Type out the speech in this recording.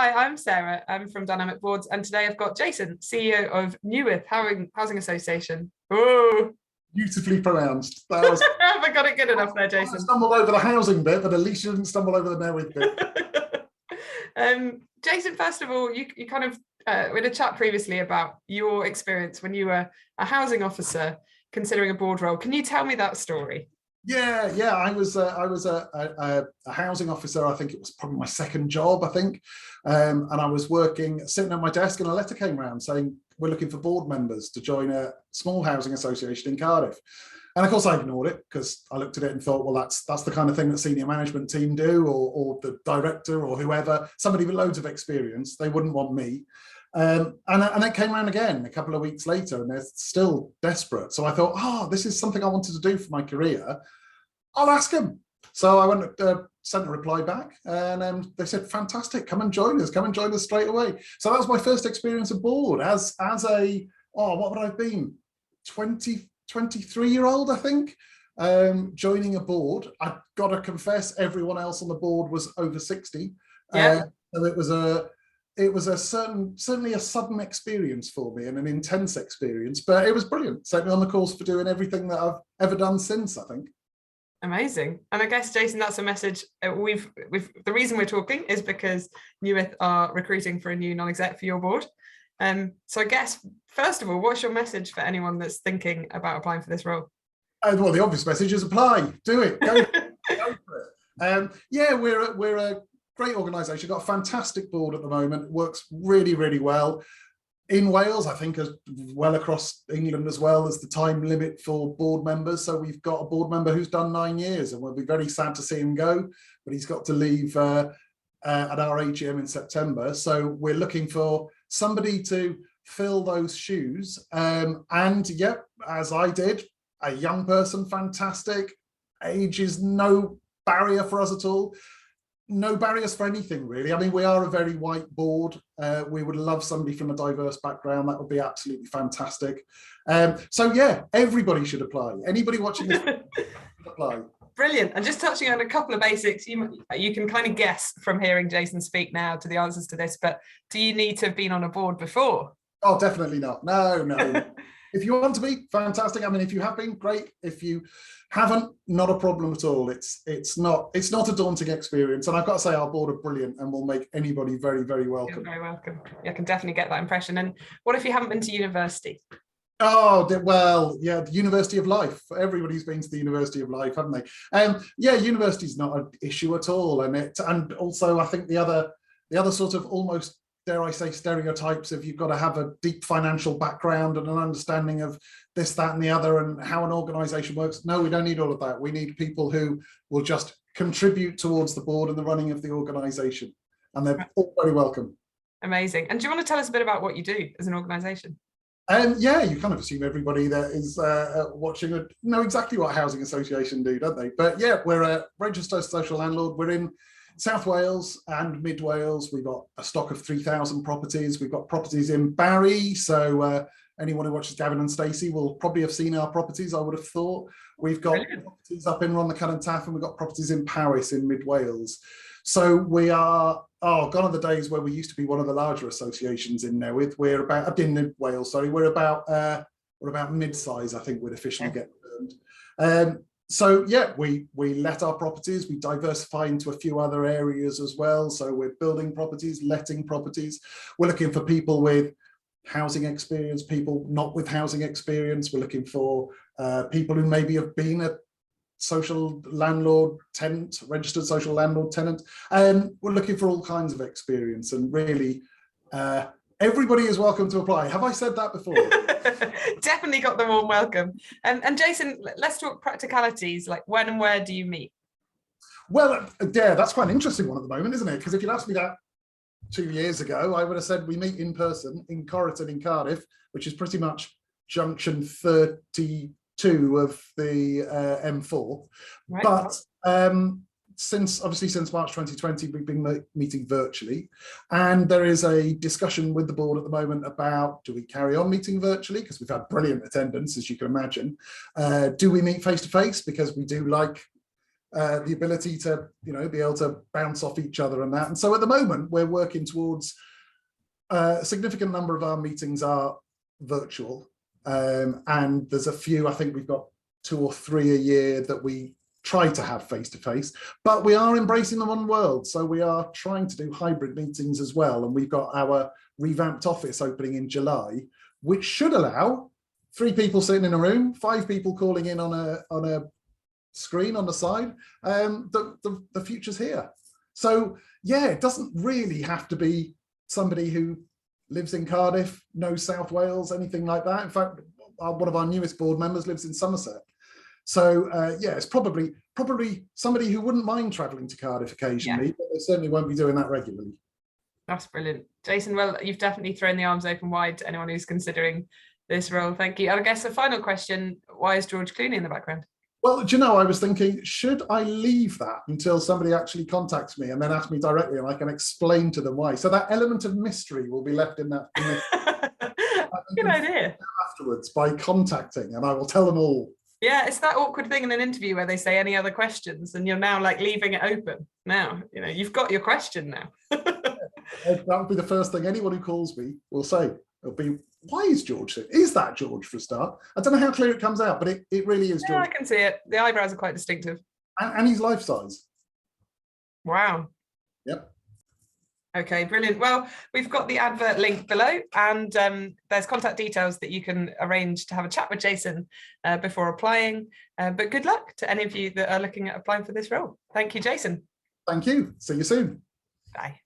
Hi, I'm Sarah. I'm from Dynamic Boards, and today I've got Jason, CEO of Newydd Housing Association. Oh, Beautifully pronounced. That was, have I got it good enough there, Jason? I stumbled over the housing bit, but at least you didn't stumble over the Newydd bit. Jason, first of all, you kind of we had a chat previously about your experience when you were a housing officer considering a board role. Can you tell me that story? Yeah. I was a housing officer. I think it was probably my second job, I think. And I was sitting at my desk, and a letter came around saying, we're looking for board members to join a small housing association in Cardiff. And of course I ignored it, because I looked at it and thought, well, that's the kind of thing that senior management team do, or the director or whoever, somebody with loads of experience. They wouldn't want me. And it came around again a couple of weeks later, and they're still desperate. So I thought, this is something I wanted to do for my career. I'll ask them. So I went, sent a reply back, and they said, fantastic, come and join us straight away. So that was my first experience aboard as a, what would I have been, 23-year-old, I think, joining a board. I've got to confess, everyone else on the board was over 60. Yeah. So it was certainly a sudden experience for me, and an intense experience, but it was brilliant. Set me on the course for doing everything that I've ever done since, I think. Amazing. And I guess, Jason, that's a message the reason we're talking is because Newydd are recruiting for a new non-exec for your board. So I guess, first of all, what's your message for anyone that's thinking about applying for this role? Well, the obvious message is apply, do it, go for it. Yeah, we're a great organisation, got a fantastic board at the moment, works really, really well. In Wales, I think, as well across England as well, as the time limit for board members. So we've got a board member who's done 9 years, and we'll be very sad to see him go, but he's got to leave at our AGM in September. So we're looking for somebody to fill those shoes. And yep, as I did, a young person, fantastic. Age is no barrier for us at all. No barriers for anything, really. I mean, we are a very white board. We would love somebody from a diverse background. That would be absolutely fantastic. So yeah, everybody should apply. Anybody watching this should apply. Brilliant. And just touching on a couple of basics, you can kind of guess from hearing Jason speak now to the answers to this, but do you need to have been on a board before? Oh, definitely not. No. If you want to be, fantastic. I mean, if you have been, great. If you haven't, not a problem at all. It's not a daunting experience. And I've got to say, our board are brilliant and will make anybody very, very welcome. You're very welcome. Yeah, I can definitely get that impression. And what if you haven't been to university? Oh, well, yeah, the University of Life. Everybody's been to the University of Life, haven't they? Yeah, university's not an issue at all. And also, I think the other sort of almost, dare I say, stereotypes of you've got to have a deep financial background and an understanding of this, that, and the other, and how an organisation works. No, we don't need all of that. We need people who will just contribute towards the board and the running of the organisation, and they're all very welcome. Amazing. And do you want to tell us a bit about what you do as an organisation? Yeah, you kind of assume everybody that is watching would know exactly what a housing association do, don't they? But yeah, we're a registered social landlord. We're in South Wales and Mid Wales. We've got a stock of 3,000 properties. We've got properties in Barry. So anyone who watches Gavin and Stacey will probably have seen our properties, I would have thought. We've got properties up in Rhondda Cynon and we've got properties in Powys in Mid Wales. So we are, gone are the days where we used to be one of the larger associations in Newydd. We're about, in Mid Wales, sorry, we're about mid-size, I think we'd officially get termed. So yeah, we let our properties, we diversify into a few other areas as well. So we're building properties, letting properties. We're looking for people with housing experience, people not with housing experience. We're looking for people who maybe have been a social landlord tenant, registered social landlord tenant. And we're looking for all kinds of experience, and really everybody is welcome to apply. Have I said that before? Definitely got the warm welcome. And Jason, let's talk practicalities, like when and where do you meet? Well, yeah, that's quite an interesting one at the moment, isn't it? Because if you'd asked me that 2 years ago, I would have said we meet in person in Corriton in Cardiff, which is pretty much junction 32 of the M4. Right. But since March 2020, we've been meeting virtually, and there is a discussion with the board at the moment about, do we carry on meeting virtually, because we've had brilliant attendance, as you can imagine. Do we meet face to face, because we do like the ability to, be able to bounce off each other and that. And so at the moment, we're working towards a significant number of our meetings are virtual. And there's a few, I think we've got 2 or 3 a year that we try to have face-to-face, but we are embracing the one world. So we are trying to do hybrid meetings as well. And we've got our revamped office opening in July, which should allow 3 people sitting in a room, 5 people calling in on a screen on the side. The future's here. So yeah, it doesn't really have to be somebody who lives in Cardiff, knows South Wales, anything like that. In fact, one of our newest board members lives in Somerset. So yeah, it's probably somebody who wouldn't mind travelling to Cardiff occasionally, but they certainly won't be doing that regularly. That's brilliant. Jason, well, you've definitely thrown the arms open wide to anyone who's considering this role. Thank you. And I guess the final question, why is George Clooney in the background? Well, do you know, I was thinking, should I leave that until somebody actually contacts me and then ask me directly and I can explain to them why? So that element of mystery will be left in that. Good idea. Afterwards by contacting, and I will tell them all. Yeah, it's that awkward thing in an interview where they say any other questions and you're now like leaving it open. Now, you've got your question now. That would be the first thing anyone who calls me will say. It'll be, why is George here? Is that George for a start? I don't know how clear it comes out, but it really is George. Yeah, I can see it. The eyebrows are quite distinctive. And he's life size. Wow. Yep. Okay, brilliant. Well, we've got the advert link below, and there's contact details that you can arrange to have a chat with Jason before applying. But good luck to any of you that are looking at applying for this role. Thank you, Jason. Thank you. See you soon. Bye.